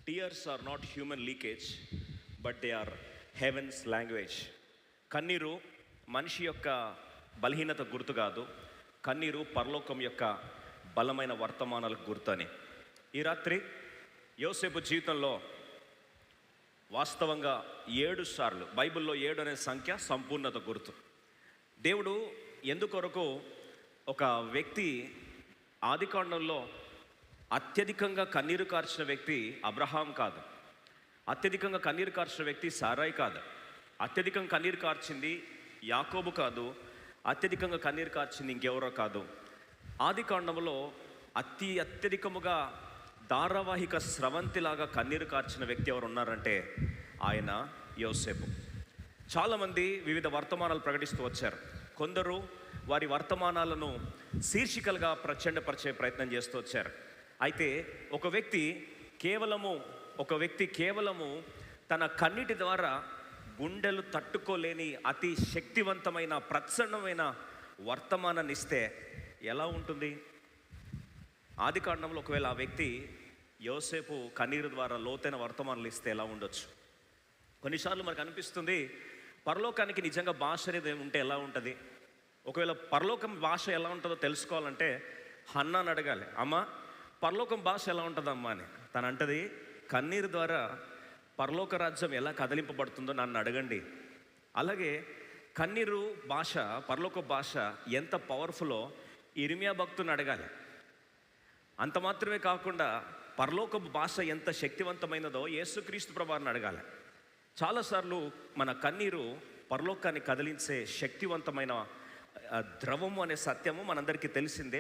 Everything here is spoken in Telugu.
Tears are not human leakage, but they are heaven's language. కన్నీరు మనిషి యొక్క బలహీనత గుర్తు కాదు, కన్నీరు పరలోకం యొక్క బలమైన వర్తమానాలకు గుర్తు అని. ఈ రాత్రి యోసేపు జీవితంలో వాస్తవంగా 7 సార్లు, బైబిల్లో 7 అనే సంఖ్య సంపూర్ణత గుర్తు. దేవుడు ఎందుకొరకు ఒక వ్యక్తి ఆదికాండంలో అత్యధికంగా కన్నీరు కార్చిన వ్యక్తి అబ్రహాం కాదు, అత్యధికంగా కన్నీరు కార్చిన వ్యక్తి సారాయి కాదు, అత్యధికంగా కన్నీరు కార్చింది యాకోబు కాదు, అత్యధికంగా కన్నీరు కార్చింది ఇంకెవరో కాదు. ఆదికాండంలో అత్యధికముగా ధారావాహిక స్రవంతిలాగా కన్నీరు కార్చిన వ్యక్తి ఎవరు ఉన్నారంటే ఆయన యోసేపు. చాలామంది వివిధ వర్తమానాలు ప్రకటిస్తూ వచ్చారు. కొందరు వారి వర్తమానాలను శీర్షికలుగా ప్రచండపరిచే ప్రయత్నం చేస్తూ వచ్చారు. అయితే ఒక వ్యక్తి కేవలము తన కన్నీటి ద్వారా గుండెలు తట్టుకోలేని అతి శక్తివంతమైన ప్రచండమైన వర్తమానాన్ని ఇస్తే ఎలా ఉంటుంది? ఆదికాండంలో ఒకవేళ ఆ వ్యక్తి యోసేపు కన్నీరు ద్వారా లోతైన వర్తమానాలు ఇస్తే ఎలా ఉండొచ్చు? కొన్నిసార్లు మనకు అనిపిస్తుంది, పరలోకానికి నిజంగా భాష అనేది ఉంటే ఎలా ఉంటుంది? ఒకవేళ పరలోకం భాష ఎలా ఉంటుందో తెలుసుకోవాలంటే హన్నాను అడగాలి, అమ్మ పరలోకం భాష ఎలా ఉంటుందమ్మా అని. తను అంటది, కన్నీరు ద్వారా పరలోక రాజ్యం ఎలా కదిలింపబడుతుందో నన్ను అడగండి. అలాగే కన్నీరు భాష, పరలోక భాష ఎంత పవర్ఫుల్లో ఇర్మియా భక్తుని అడగాలి. అంత మాత్రమే కాకుండా పరలోక భాష ఎంత శక్తివంతమైనదో యేసుక్రీస్తు ప్రభువుని అడగాలి. చాలాసార్లు మన కన్నీరు పరలోకాన్ని కదిలించే శక్తివంతమైన ద్రవము అనే సత్యము మనందరికీ తెలిసిందే.